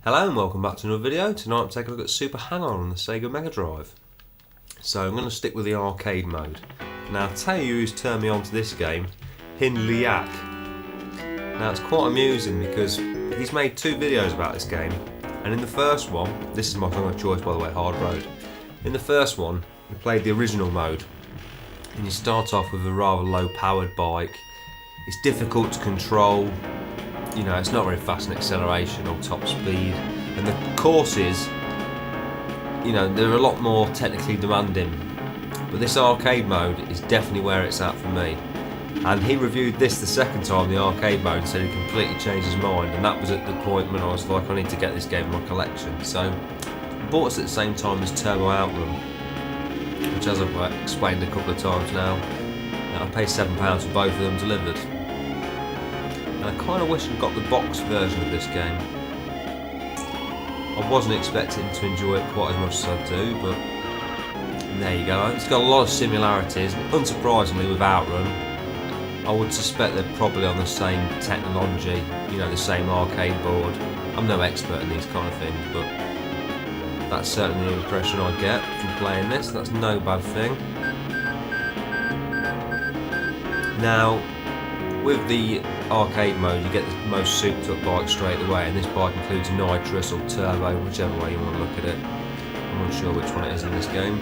Hello and welcome back to another video. Tonight I'm taking a look at Super Hang-On the Sega Mega Drive. So I'm going to stick with the arcade mode. Now I'll tell you who's turned me on to this game, Hin Liak. Now it's quite amusing because he's made two videos about this game, and in the first one, this is my song of choice by the way, Hard Road. In the first one, we played the original mode, and you start off with a rather low powered bike. It's difficult to control. You know, it's not very fast in acceleration or top speed, and the courses, you know, they're a lot more technically demanding. But this arcade mode is definitely where it's at for me. And he reviewed this the second time, the arcade mode, and said he completely changed his mind, and that was at the point when I was like, I need to get this game in my collection. So I bought this at the same time as Turbo Outrun, which, as I've explained a couple of times now, I paid £7 for both of them delivered. And I kind of wish I'd got the box version of this game. I wasn't expecting to enjoy it quite as much as I do, but there you go. It's got a lot of similarities, unsurprisingly with Outrun. I would suspect they're probably on the same technology, you know, the same arcade board. I'm no expert in these kind of things, but that's certainly the impression I get from playing this. That's no bad thing. Now, with the arcade mode, you get the most souped up bike straight away, and this bike includes nitrous or turbo, whichever way you want to look at it. I'm not sure which one it is in this game.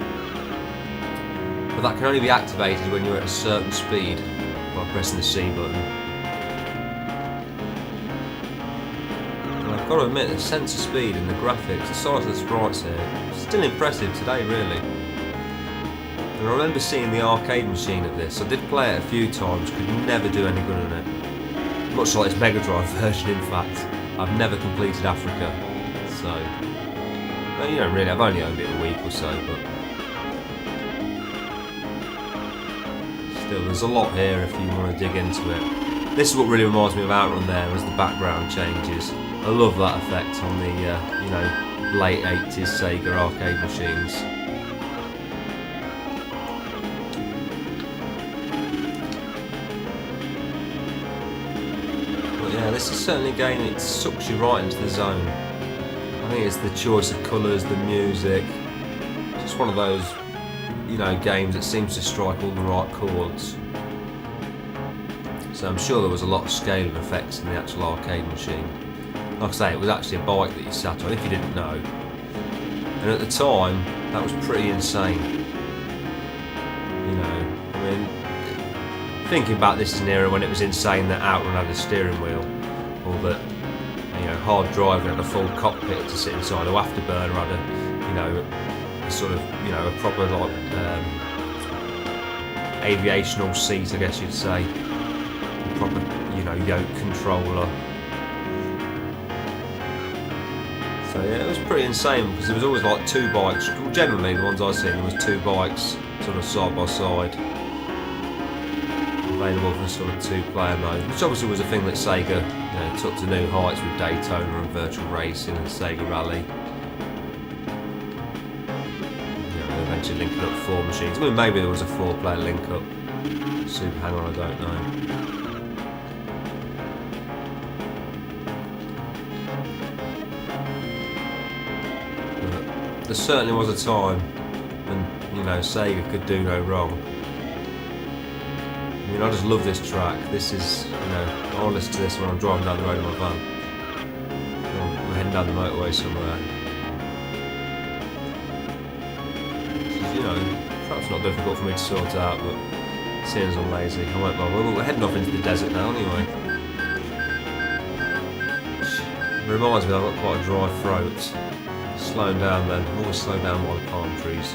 But that can only be activated when you're at a certain speed by pressing the C button. And I've got to admit, the sense of speed and the graphics, the size of the sprites here, is still impressive today, really. And I remember seeing the arcade machine of this. I did play it a few times, could never do any good on it. Much like this Mega Drive version, in fact. I've never completed Africa, so... Well, you know, really, I've only owned it a week or so, but... Still, there's a lot here if you want to dig into it. This is what really reminds me of Outrun there, as the background changes. I love that effect on the, you know, late 80s Sega arcade machines. Yeah, this is certainly a game that sucks you right into the zone. I think it's the choice of colours, the music, just one of those, you know, games that seems to strike all the right chords. So I'm sure there was a lot of scaling effects in the actual arcade machine. Like I say, it was actually a bike that you sat on, if you didn't know. And at the time, that was pretty insane. You know, I mean, thinking back, this is an era when it was insane that Outrun had a steering wheel, or that, you know, Hard Drive had a full cockpit to sit inside, or Afterburner had a, you know, a sort of, you know, a proper like aviational seat, I guess you'd say, a proper, you know, yoke controller. So yeah, it was pretty insane because there was always like two bikes. Generally, the ones I've seen, there was two bikes sort of side by side, available for sort of two-player mode, which obviously was a thing that Sega, you know, took to new heights with Daytona and virtual racing and Sega Rally. You know, eventually linking up four machines. I mean, maybe there was a four-player link-up. Super Hang-On, I don't know. But there certainly was a time when, you know, Sega could do no wrong. I mean, I just love this track. This is, you know, I'll listen to this when I'm driving down the road in my van. I'm heading down the motorway somewhere. You know, perhaps not difficult for me to sort out, but seeing as I'm lazy, I won't bother. We're heading off into the desert now anyway. It reminds me that I've got quite a dry throat. Slowing down then, I'm always slowing down by the palm trees.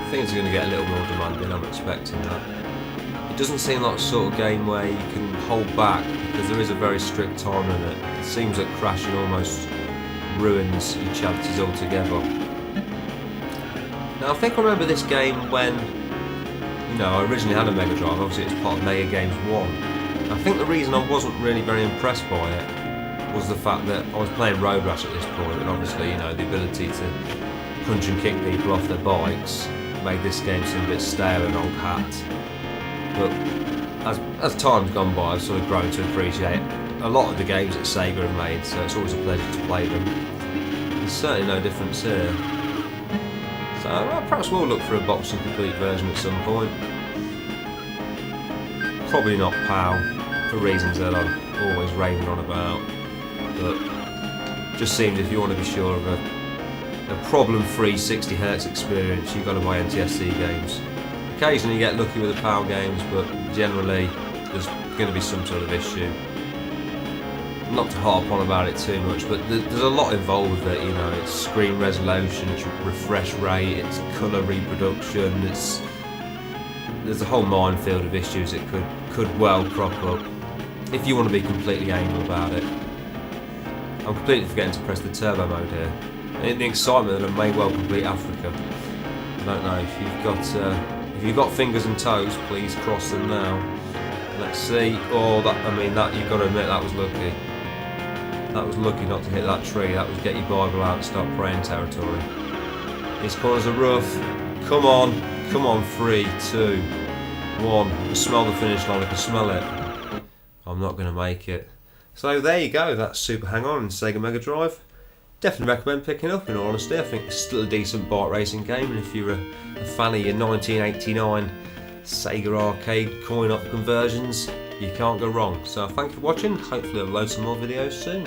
Things are going to get a little more demanding, I'm expecting that. It doesn't seem like the sort of game where you can hold back, because there is a very strict time limit. It seems that crashing almost ruins your chances altogether. Now I think I remember this game when, you know, I originally had a Mega Drive, obviously it was part of Mega Games 1. I think the reason I wasn't really very impressed by it was the fact that I was playing Road Rash at this point, and obviously, you know, the ability to punch and kick people off their bikes made this game seem a bit stale and old hat. But as time's gone by, I've sort of grown to appreciate a lot of the games that Sega have made, so it's always a pleasure to play them. There's certainly no difference here. So perhaps we'll look for a boxing complete version at some point. Probably not PAL, for reasons that I'm always raving on about, but just seems if you want to be sure of a problem-free 60Hz experience, you've got to buy NTSC games. Occasionally you get lucky with the PAL games, but generally there's going to be some sort of issue. Not to harp on about it too much, but there's a lot involved with it. You know, it's screen resolution, it's refresh rate, it's colour reproduction, there's a whole minefield of issues that could well crop up if you want to be completely anal about it. I'm completely forgetting to press the turbo mode here. In the excitement that I may well complete Africa. I don't know, if you've got fingers and toes, please cross them now. Let's see. Oh, that you've got to admit that was lucky. That was lucky not to hit that tree. That was get your Bible out and start praying territory. These corners are rough. Come on, 3, 2, 1. I can smell the finish line. I can smell it. I'm not going to make it. So there you go. That's Super Hang-On in Sega Mega Drive. Definitely recommend picking up, in all honesty. I think it's still a decent bike racing game, and if you're a fan of your 1989 Sega arcade coin-op conversions, you can't go wrong. So thank you for watching. Hopefully I'll load some more videos soon.